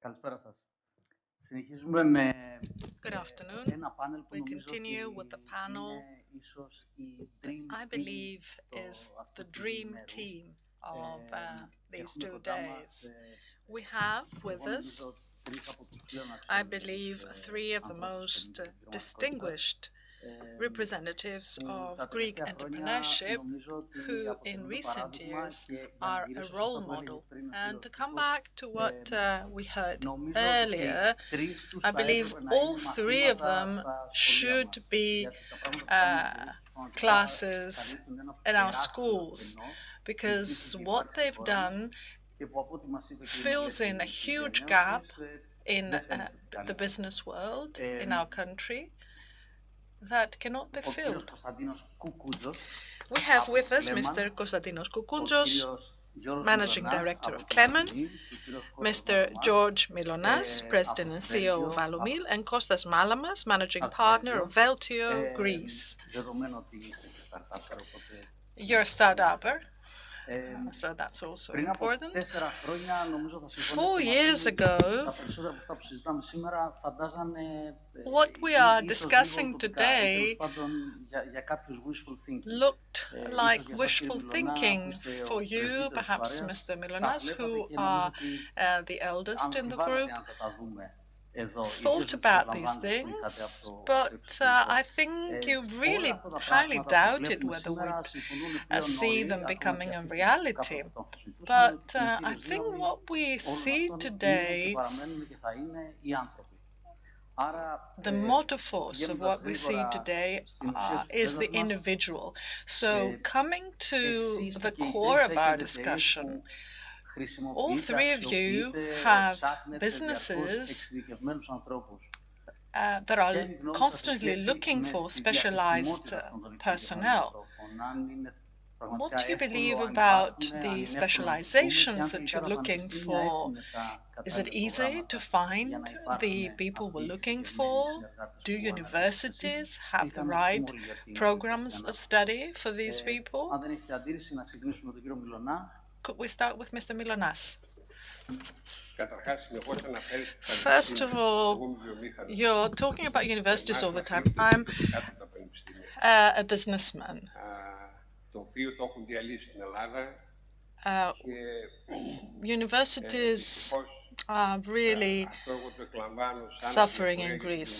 Καλησπέρα σας. Συνεχίζουμε με Good afternoon. ένα πάνελ που We νομίζω continue ότι with the panel είναι ίσως η that dream I believe is the dream team of these 2 days. We have with us, I believe, 3 of the most distinguished representatives of Greek entrepreneurship who in recent years are a role model. And to come back to what we heard earlier, I believe all 3 of them should be classes in our schools, because what they've done fills in a huge gap in the business world in our country that cannot be filled. We have with us Mr. Konstantinos Koukountzos, Managing Director of Kleemann, Mr. George Milonas, President and CEO of Alumil, and Costas Malamas, Managing Partner of Veltio Greece. You're a startupper, so that's also important. 4 years ago, what we are discussing today looked like wishful thinking for you, perhaps Mr. Milonas, who are the eldest in the group, thought about these things, but I think you really highly doubted whether we'd see them becoming a reality. But I think what we see today, the motor force of what we see today is the individual. So coming to the core of our discussion, all 3 of you have businesses that are constantly looking for specialized personnel. What do you believe about the specializations that you're looking for? Is it easy to find the people we're looking for? Do universities have the right programs of study for these people? Could we start with Mr. Milonas? First of all, you're talking about universities all the time. I'm a businessman. Universities are really suffering in Greece.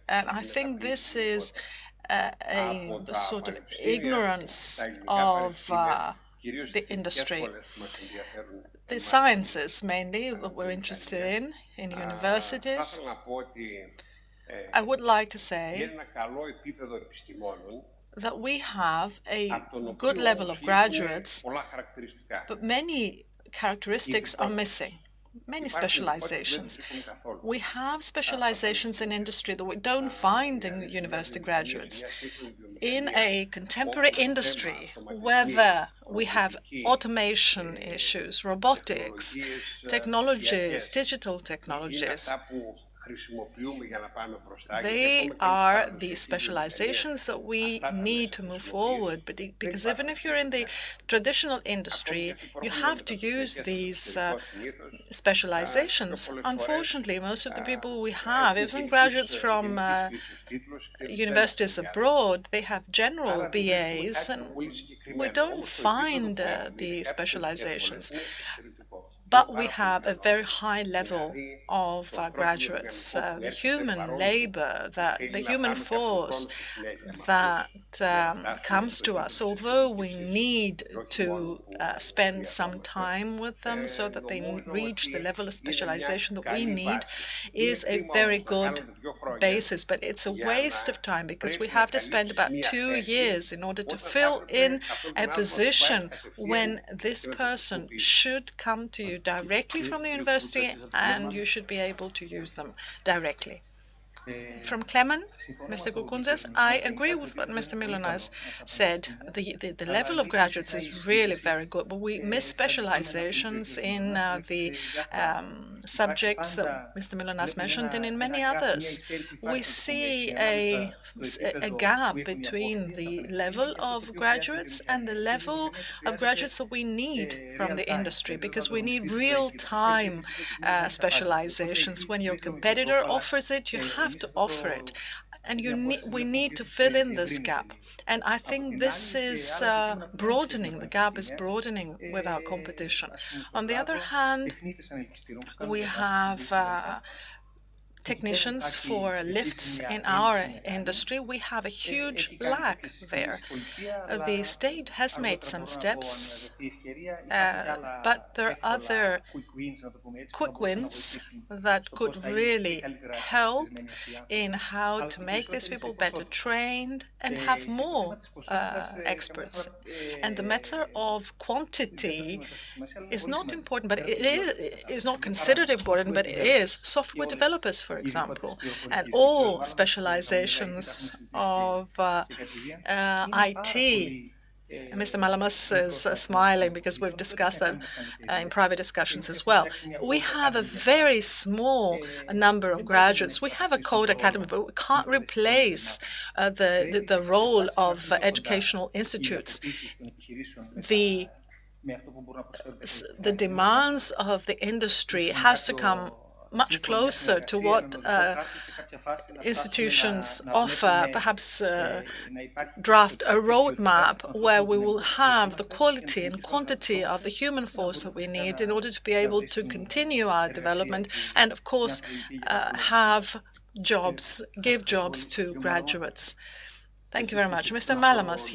And I think this is a sort of ignorance of the industry. The sciences, mainly, that we're interested in universities. I would like to say that we have a good level of graduates, but many characteristics are missing, many specializations. We have specializations in industry that we don't find in university graduates. In a contemporary industry, whether we have automation issues, robotics, technologies, digital technologies, they are the specializations that we need to move forward, because even if you're in the traditional industry, you have to use these specializations. Unfortunately, most of the people we have, even graduates from universities abroad, they have general BAs, and we don't find the specializations. But we have a very high level of graduates, the human labor, the human force that comes to us, although we need to spend some time with them so that they reach the level of specialization that we need, is a very good basis. But it's a waste of time, because we have to spend about 2 years in order to fill in a position when this person should come to you directly from the university, and you should be able to use them directly. From Kleemann, Mr. Koukountzos, I agree with what Mr. Milonas said. The level of graduates is really very good, but we miss specializations in the subjects that Mr. Milonas mentioned and in many others. We see a gap between the level of graduates and the level of graduates that we need from the industry, because we need real-time specializations. When your competitor offers it, you have to offer it. And we need to fill in this gap. And I think this is broadening, the gap is broadening with our competition. On the other hand, we have technicians for lifts in our industry. We have a huge lack there. The state has made some steps, but there are other quick wins that could really help in how to make these people better trained and have more experts. And the matter of quantity is not important, but it is not considered important, but it is. Software developers, for example, and all specializations of IT. Mr. Malamas is smiling because we've discussed that in private discussions as well. We have a very small number of graduates. We have a code academy, but we can't replace the role of educational institutes. The demands of the industry has to come much closer to what institutions offer, perhaps draft a roadmap where we will have the quality and quantity of the human force that we need in order to be able to continue our development and, of course, have jobs, give jobs to graduates. Thank you very much. Mr. Malamas,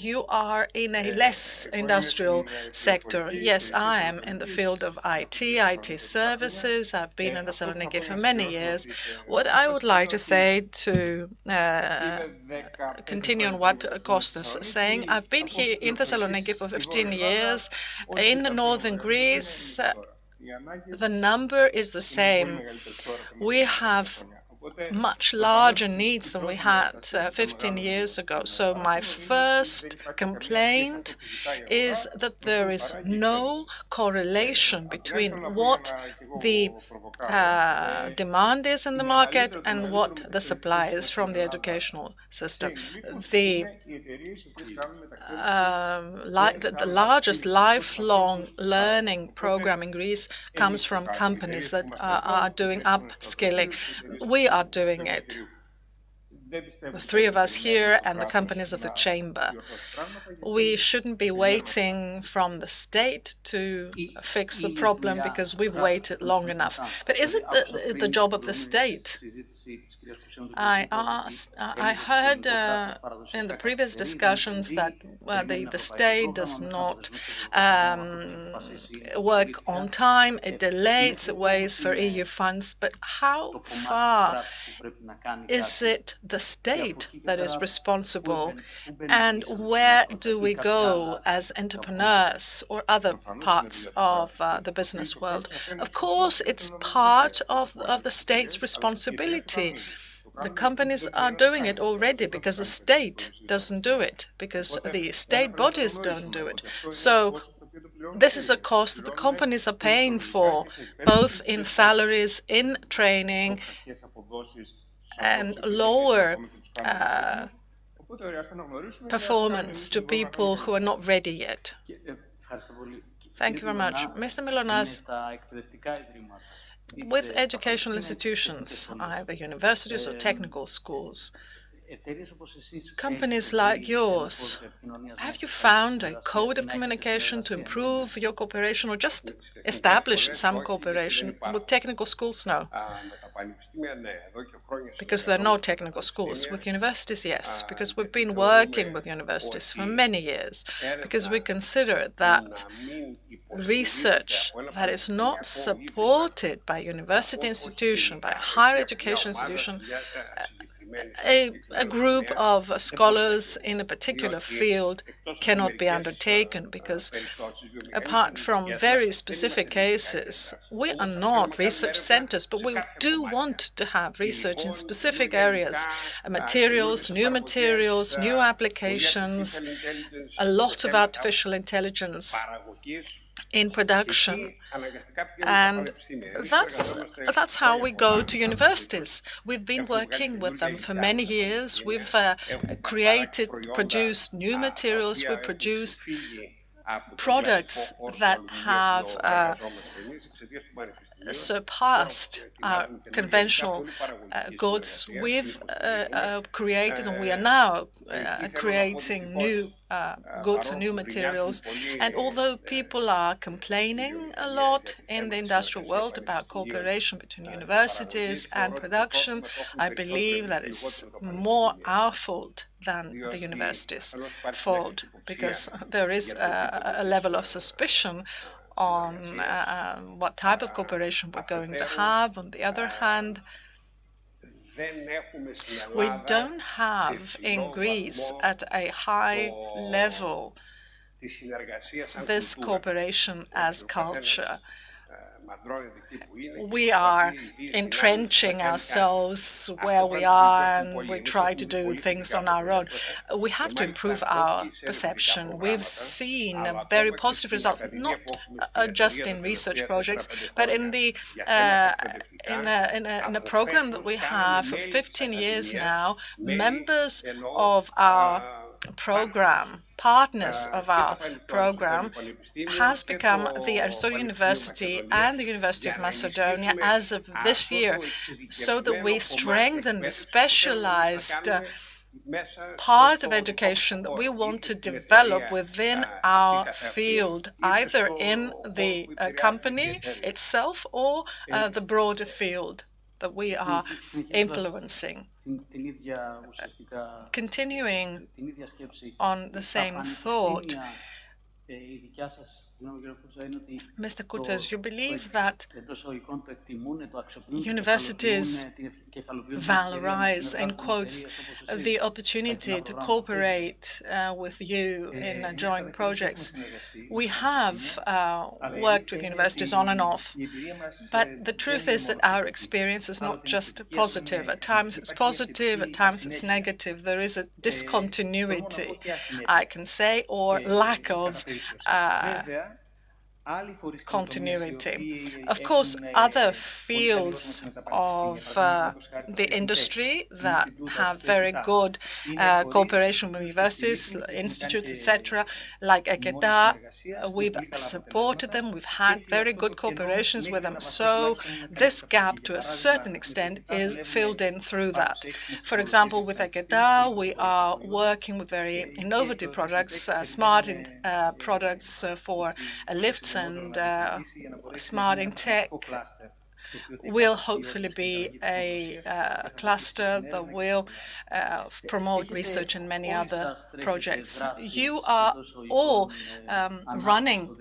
you are in a less industrial sector. Yes, I am in the field of IT services. I've been in Thessaloniki for many years. What I would like to say to continue on what Costas is saying, I've been here in Thessaloniki for 15 years. In northern Greece, the number is the same. We have much larger needs than we had 15 years ago. So my first complaint is that there is no correlation between what the demand is in the market and what the supply is from the educational system. The largest lifelong learning program in Greece comes from companies that are doing upskilling. We are doing it. The three of us here and the companies of the chamber. We shouldn't be waiting from the state to fix the problem because we've waited long enough. But is it the job of the state? I heard in the previous discussions that the state does not work on time, it delays, it waits for EU funds. But how far is it the state that is responsible, and where do we go as entrepreneurs or other parts of the business world? Of course, it's part of the state's responsibility. The companies are doing it already because the state doesn't do it, because the state bodies don't do it. So this is a cost that the companies are paying for, both in salaries, in training, and lower performance to people who are not ready yet. Thank you very much. Mr. Milonas, with educational institutions, either universities or technical schools, companies like yours, have you found a code of communication to improve your cooperation or just establish some cooperation? With technical schools, no. Because there are no technical schools. With universities, yes, because we've been working with universities for many years, because we consider that research that is not supported by university institution, by a higher education institution, a group of scholars in a particular field cannot be undertaken because, apart from very specific cases, we are not research centers, but we do want to have research in specific areas, materials, new applications, a lot of artificial intelligence in production. And that's how we go to universities. We've been working with them for many years. We've produced new materials. We produced products that have surpassed our conventional goods. We've created, and we are now creating new goods and new materials. And although people are complaining a lot in the industrial world about cooperation between universities and production, I believe that it's more our fault than the universities' fault, because there is a level of suspicion on what type of cooperation we're going to have. On the other hand, we don't have in Greece at a high level this cooperation as culture. We are entrenching ourselves where we are, and we try to do things on our own. We have to improve our perception. We've seen very positive results, not just in research projects, but in the in a program that we have for 15 years now. Members of our program, partners of our program, has become the Aristotle University and the University of Macedonia as of this year, so that we strengthen the specialized part of education that we want to develop within our field, either in the company itself or the broader field that we are influencing. Continuing on the same thought, Mr. Koukountzos, you believe that universities valorize, in quotes, the opportunity to cooperate with you in joint projects. We have worked with universities on and off, but the truth is that our experience is not just positive. At times it's positive, at times it's negative. There is a discontinuity, I can say, or lack of continuity. Of course, other fields of the industry that have very good cooperation with universities, institutes, etc., like EKETA, we've supported them, we've had very good cooperations with them. So this gap, to a certain extent, is filled in through that. For example, with EKETA, we are working with very innovative products, smart products for lifts and smart in tech. Will hopefully be a cluster that will promote research and many other projects. You are all running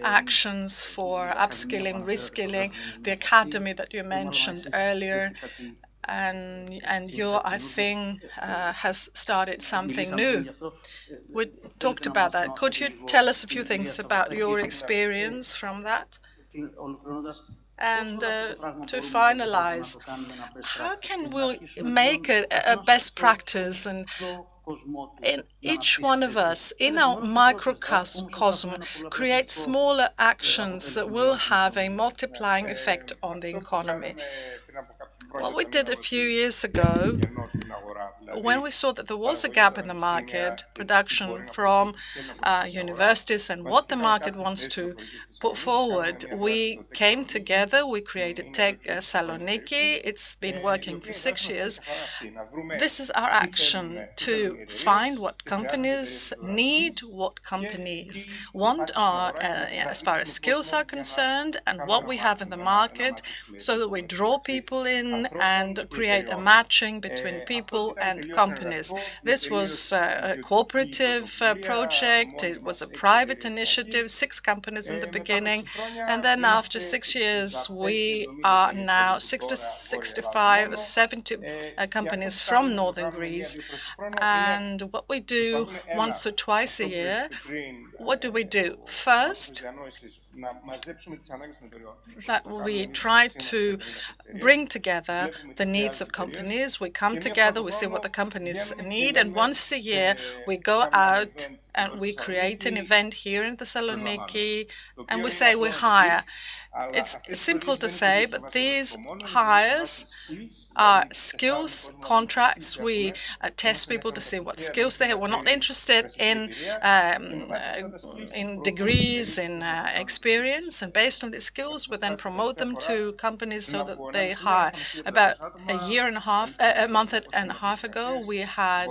actions for upskilling, reskilling, the academy that you mentioned earlier, and you, I think, has started something new. We talked about that. Could you tell us a few things about your experience from that? And to finalize, how can we make it a best practice and in each one of us, in our microcosm, create smaller actions that will have a multiplying effect on the economy? What we did a few years ago, when we saw that there was a gap in the market, production from universities and what the market wants to put forward, we came together, we created Tech Saloniki. It's been working for 6 years. This is our action, to find what companies need, what companies want as far as skills are concerned, and what we have in the market, so that we draw people in, in and create a matching between people and companies. This was a cooperative project. It was a private initiative, 6 companies in the beginning. And then after 6 years, we are now 60, 65, 70 companies from northern Greece. And what we do once or twice a year, what do? First, that we try to bring together the needs of companies. We come together, we see what the companies need, and once a year we go out and we create an event here in Thessaloniki, and we say we hire. It's simple to say, but these hires are skills contracts. We test people to see what skills they have. We're not interested in degrees, in experience, and based on these skills, we then promote them to companies so that they hire. About a month and a half ago, we had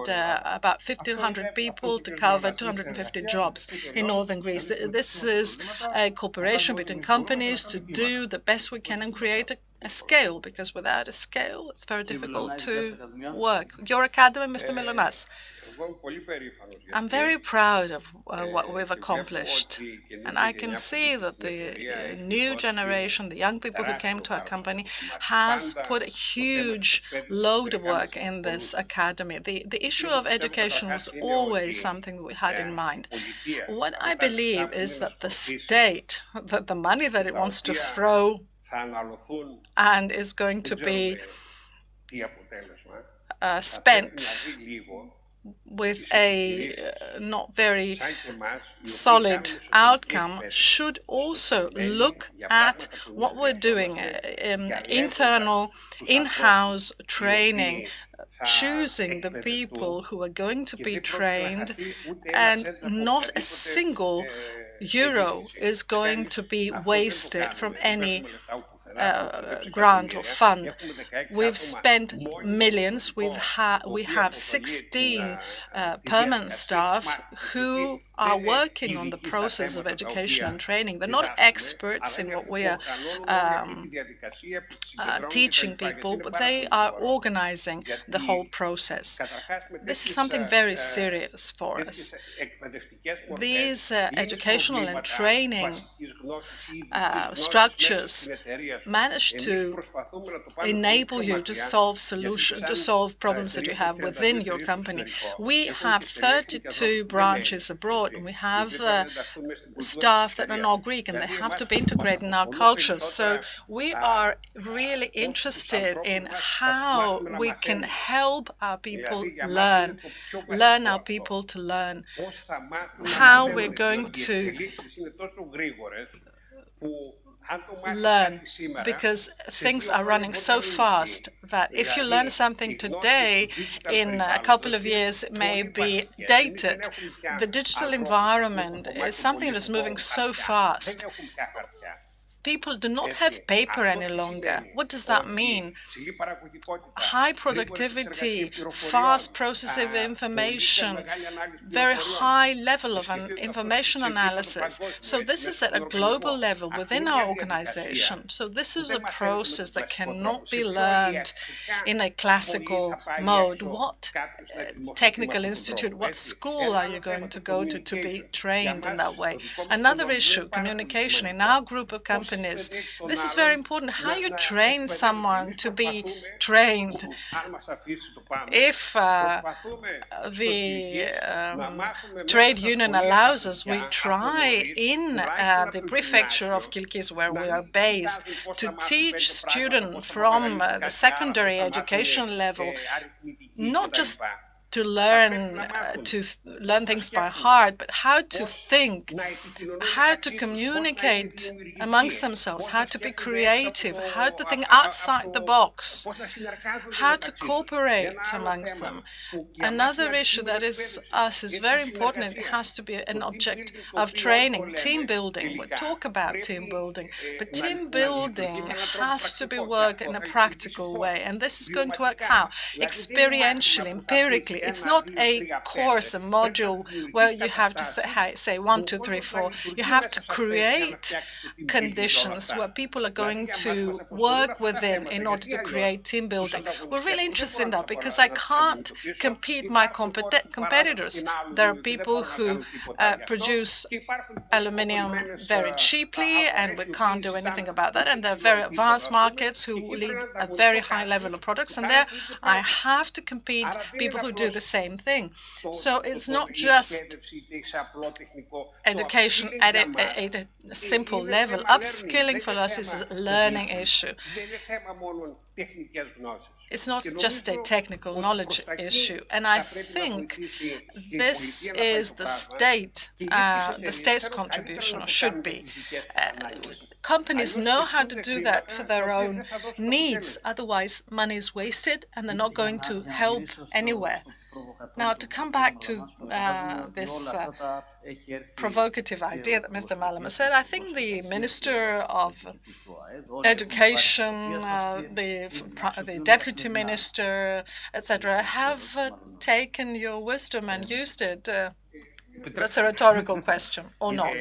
about 1,500 people to cover 250 jobs in northern Greece. This is a cooperation between companies to do the best we can and create a scale, because without a scale, it's very difficult to work. Your academy, Mr. Milonas. I'm very proud of what we've accomplished, and I can see that the new generation, the young people who came to our company, has put a huge load of work in this academy. The issue of education was always something that we had in mind. What I believe is that the state, that the money that it wants to throw and is going to be spent with a not very solid outcome, should also look at what we're doing, internal, in-house training, choosing the people who are going to be trained, and not a single euro is going to be wasted from any grant or fund. We've spent millions. We have 16 permanent staff who are working on the process of education and training. They're not experts in what we are teaching people, but they are organizing the whole process. This is something very serious for us. These educational and training structures manage to enable you to solve problems that you have within your company. We have 32 branches abroad, and we have staff that are not Greek, and they have to be integrated in our culture. So we are really interested in how we can help our people learn our people to learn, how we're going to learn, because things are running so fast that if you learn something today, in a couple of years it may be dated. The digital environment is something that's moving so fast. People do not have paper any longer. What does that mean? High productivity, fast processing of information, very high level of information analysis. So this is at a global level within our organization. So this is a process that cannot be learned in a classical mode. What technical institute, what school are you going to go to be trained in that way? Another issue, communication. In our group of companies, this is very important. How you train someone to be trained. If the trade union allows us, we try in the prefecture of Kilkis, where we are based, to teach students from the secondary education level, not just to learn things by heart, but how to think, how to communicate amongst themselves, how to be creative, how to think outside the box, how to cooperate amongst them. Another issue that is very important, and it has to be an object of training, team building. We talk about team building, but team building has to be worked in a practical way, and this is going to work how? Experientially, empirically. strangely. It's not a course, a module where you have to say 1, 2, 3, 4. You have to create conditions where people are going to work within in order to create team building. We're really interested in that because I can't compete my competitors. There are people who produce aluminium very cheaply, and we can't do anything about that. And there are very advanced markets who lead a very high level of products, and there I have to compete people who do the same thing. So it's not just education at a simple level. Upskilling for us is a learning issue. It's not just a technical knowledge issue, and I think this is the state's contribution, or should be. Companies know how to do that for their own needs. Otherwise, money is wasted, and they're not going to help anywhere. Now, to come back to this provocative idea that Mr. Malamas said, I think the Minister of Education, the Deputy Minister, etc., have taken your wisdom and used it. That's a rhetorical question, or not?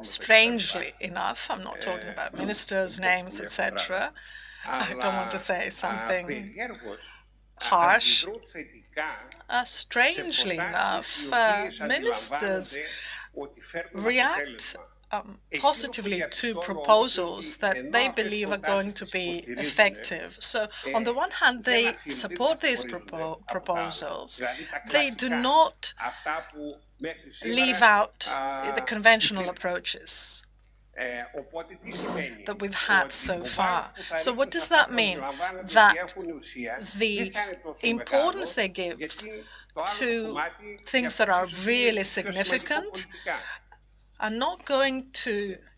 Strangely enough, I'm not talking about ministers' names, etc. I don't want to say something harsh. Strangely enough, ministers react positively to proposals that they believe are going to be effective. So, on the one hand, they support these proposals. They do not leave out the conventional approaches that we've had so far. So what does that mean? That the importance they give to things that are really significant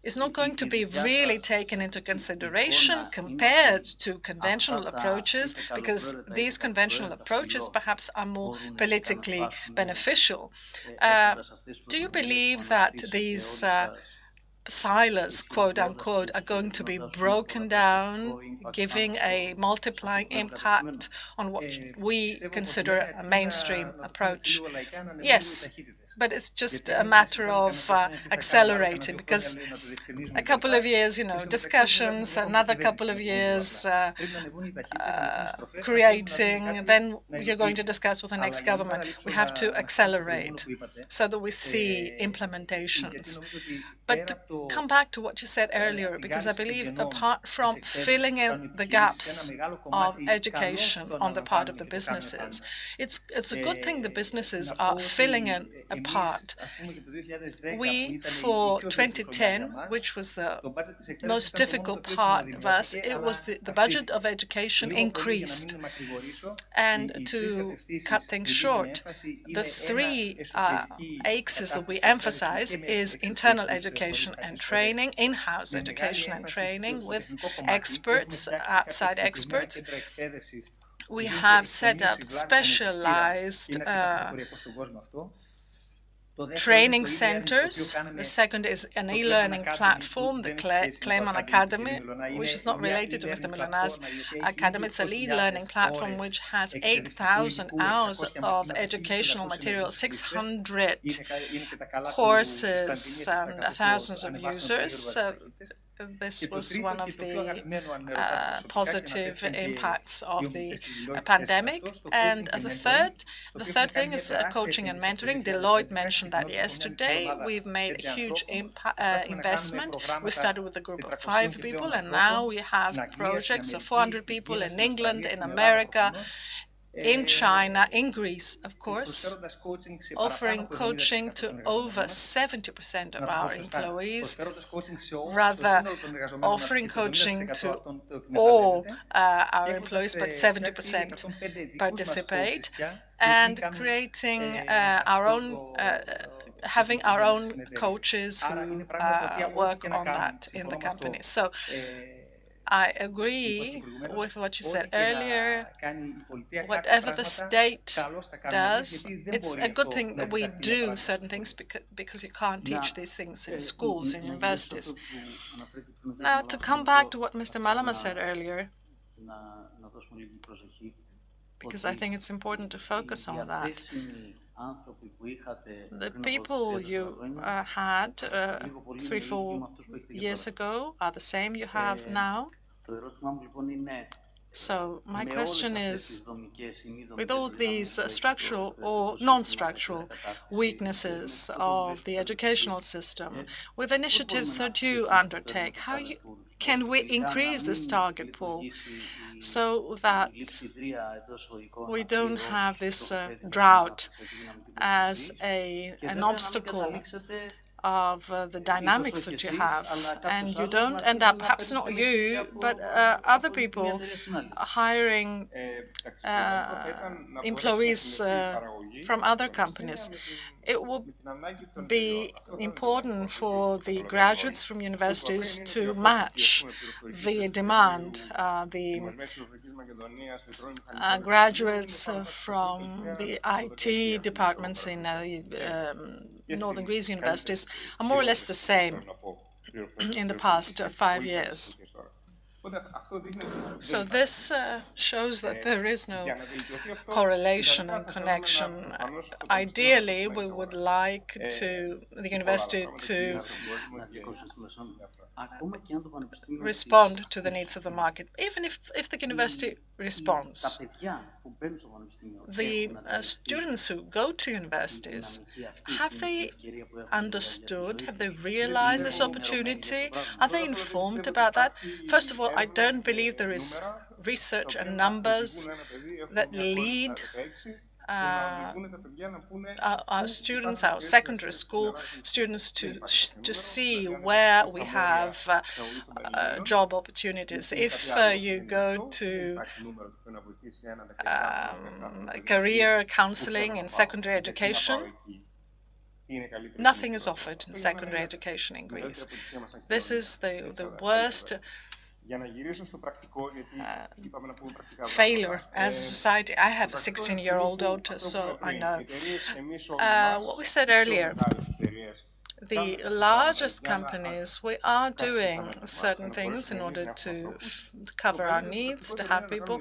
is not going to be really taken into consideration compared to conventional approaches, because these conventional approaches perhaps are more politically beneficial. Do you believe that these silos, quote unquote, are going to be broken down, giving a multiplying impact on what we consider a mainstream approach? Yes, but it's just a matter of accelerating, because a couple of years, discussions, another couple of years creating, then you're going to discuss with the next government. We have to accelerate so that we see implementations. But to come back to what you said earlier, because I believe apart from filling in the gaps of education on the part of the businesses, it's a good thing the businesses are filling in a part. We, for 2010, which was the most difficult part of us, it was the budget of education increased. And to cut things short, the three axes that we emphasize is internal education and training, in-house education and training with experts, outside experts. We have set up specialized training centers. The second is an e-learning platform, the Kleemann Academy, which is not related to Mr. Milonas' academy. It's an e-learning platform which has 8,000 hours of educational material, 600 courses, and thousands of users. This was one of the positive impacts of the pandemic. And the third thing is coaching and mentoring. Deloitte mentioned that yesterday. We've made a huge investment. We started with a group of 5 people, and now we have projects of 400 people in England, in America, in China, in Greece, of course, offering coaching to over 70% of our employees, rather offering coaching to all our employees, but 70% participate, and creating our own, having our own coaches who work on that in the company. So I agree with what you said earlier. Whatever the state does, it's a good thing that we do certain things, because you can't teach these things in schools, in universities. Now, to come back to what Mr. Malamas said earlier, because I think it's important to focus on that. The people you had 3-4 years ago are the same you have now. So my question is, with all these structural or non-structural weaknesses of the educational system, with initiatives that you undertake, how can we increase this target pool so that we don't have this drought as an obstacle of the dynamics that you have, and you don't end up, perhaps not you, but other people hiring employees from other companies. It will be important for the graduates from universities to match the demand. The graduates from the IT departments in Northern Greece universities are more or less the same in the past 5 years. So this shows that there is no correlation and connection. Ideally, we would like the university to respond to the needs of the market. Even if the university responds, the students who go to universities, have they understood, have they realized this opportunity? Are they informed about that? First of all, I don't believe there is research and numbers that lead our students, our secondary school students, to see where we have job opportunities. If you go to career counseling in secondary education, nothing is offered in secondary education in Greece. This is the worst failure as a society. I have a 16-year-old daughter, so I know. What we said earlier, the largest companies, we are doing certain things in order to cover our needs, to have people.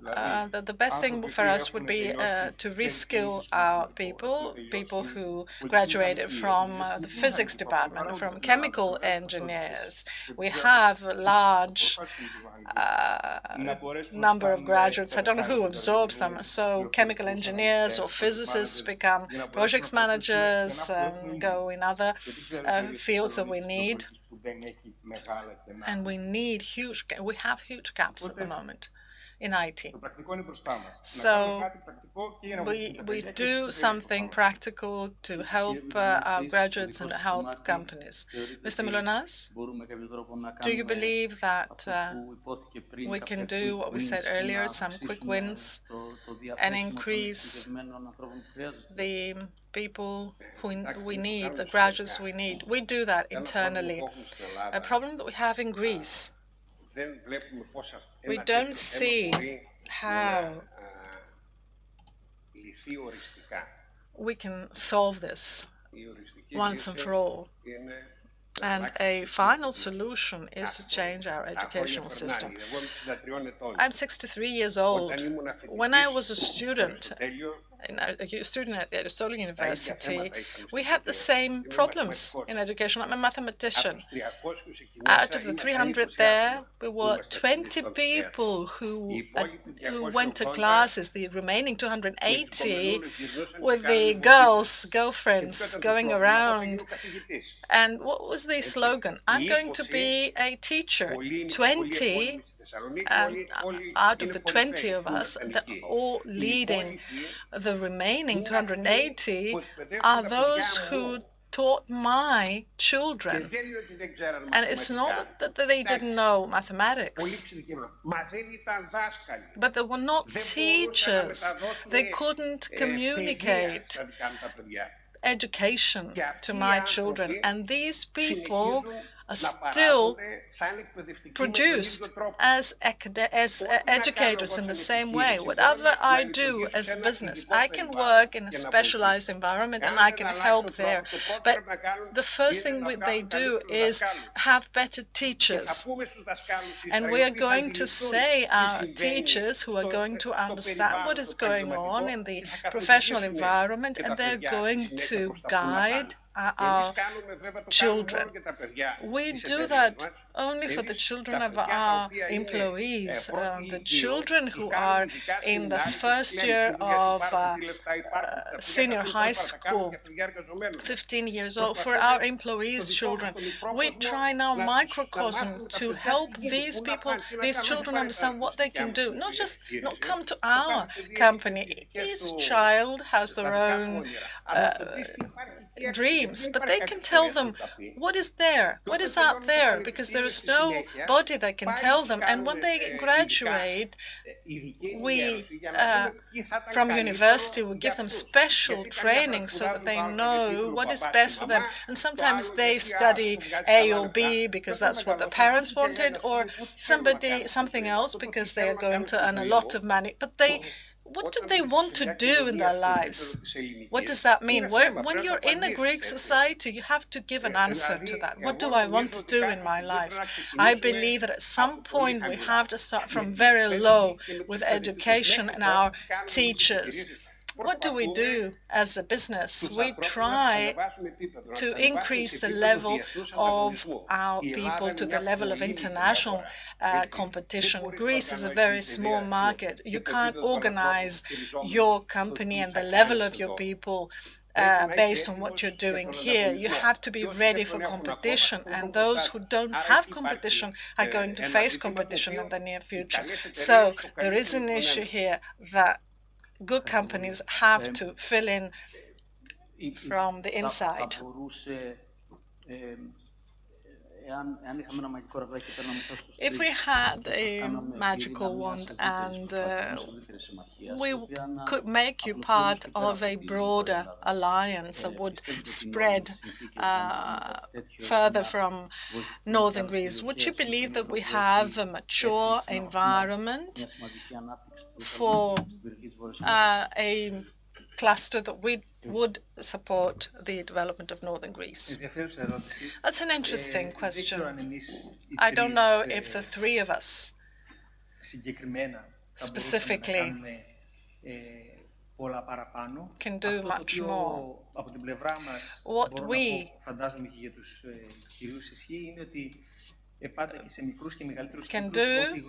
The best thing for us would be to reskill our people who graduated from the physics department, from chemical engineers. We have a large number of graduates. I don't know who absorbs them. So chemical engineers or physicists become projects managers and go in other fields that we need. And we have huge gaps at the moment in IT. So we do something practical to help our graduates and help companies. Mr. Milonas, do you believe that we can do what we said earlier, some quick wins, and increase the people who we need, the graduates we need? We do that internally. A problem that we have in Greece, we don't see how we can solve this once and for all. And a final solution is to change our educational system. I'm 63 years old. When I was a student at the Aristotelian University, we had the same problems in education. I'm a mathematician. Out of the 300 there, we were 20 people who went to classes. The remaining 280 with the girlfriends going around. And what was the slogan? I'm going to be a teacher. 20 out of the 20 of us, all leading the remaining 280 are those who taught my children. And it's not that they didn't know mathematics, but they were not teachers. They couldn't communicate education to my children. And these people are still produced as educators in the same way. Whatever I do as a business, I can work in a specialized environment and I can help there. But the first thing they do is have better teachers. And we are going to say our teachers who are going to understand what is going on in the professional environment, and they're going to guide our children. We do that only for the children of our employees, the children who are in the first year of senior high school, 15 years old. For our employees' children, we try now microcosm to help these people, these children understand what they can do, not come to our company. Each child has their own dreams, but they can tell them what is there, what is out there, because there is no body that can tell them. And when they graduate, we from university we give them special training so that they know what is best for them. And sometimes they study A or B because that's what the parents wanted, or something else because they are going to earn a lot of money. But what do they want to do in their lives? What does that mean? When you're in a Greek society, you have to give an answer to that. What do I want to do in my life? I believe that at some point we have to start from very low with education and our teachers. What do we do as a business? We try to increase the level of our people to the level of international competition. Greece is a very small market. You can't organize your company and the level of your people based on what you're doing here. You have to be ready for competition, and those who don't have competition are going to face competition in the near future. So there is an issue here that good companies have to fill in from the inside. If we had a magical wand and we could make you part of a broader alliance that would spread further from northern Greece, would you believe that we have a mature environment for a cluster that we would support the development of northern Greece? That's an interesting question. I don't know if the three of us specifically can do much more. What we can do,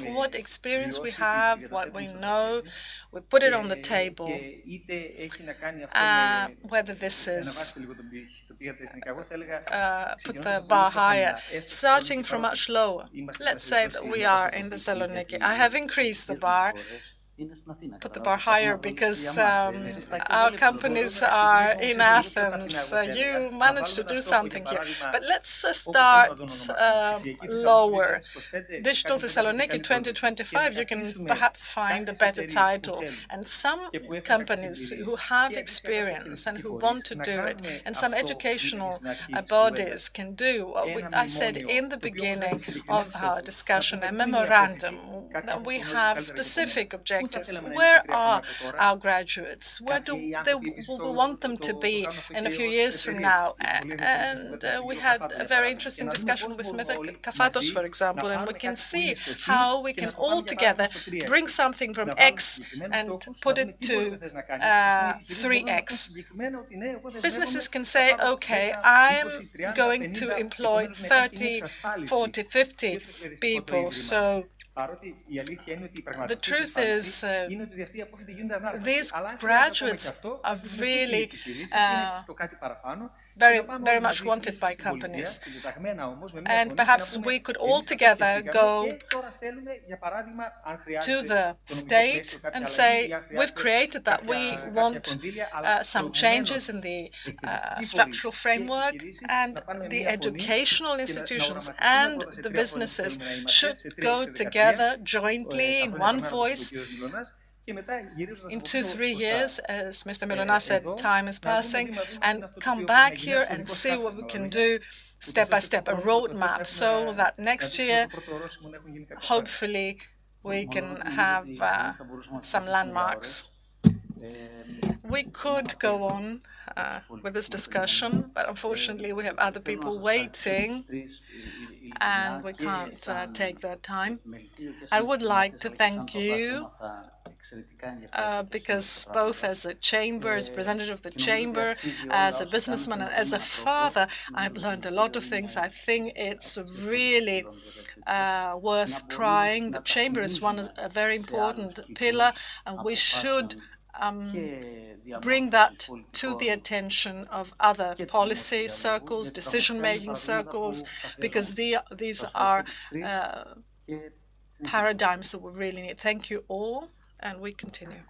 what experience we have, what we know, we put it on the table. Whether this is put the bar higher, starting from much lower. Let's say that we are in Thessaloniki. I have increased the bar, put the bar higher because our companies are in Athens. You managed to do something here. But let's start lower. Digital Thessaloniki 2025, you can perhaps find a better title. And some companies who have experience and who want to do it, and some educational bodies can do what I said in the beginning of our discussion, a memorandum, that we have specific objectives. Where are our graduates? Where do we want them to be in a few years from now? And we had a very interesting discussion with Koukountzos, for example, and we can see how we can all together bring something from X and put it to 3X. Businesses can say, okay, I'm going to employ 30, 40, 50 people. So the truth is, these graduates are really very much wanted by companies. And perhaps we could all together go to the state and say, we've created that, we want some changes in the structural framework, and the educational institutions and the businesses should go together jointly in one voice in 2-3 years, as Mr. Milonas said, time is passing, and come back here and see what we can do step by step, a roadmap, so that next year, hopefully, we can have some landmarks. We could go on with this discussion, but unfortunately we have other people waiting and we can't take their time. I would like to thank you because both as a chamber, as representative of the chamber, as a businessman and as a father, I've learned a lot of things. I think it's really worth trying. The chamber is a very important pillar, and we should bring that to the attention of other policy circles, decision-making circles, because these are paradigms that we really need. Thank you all, and we continue.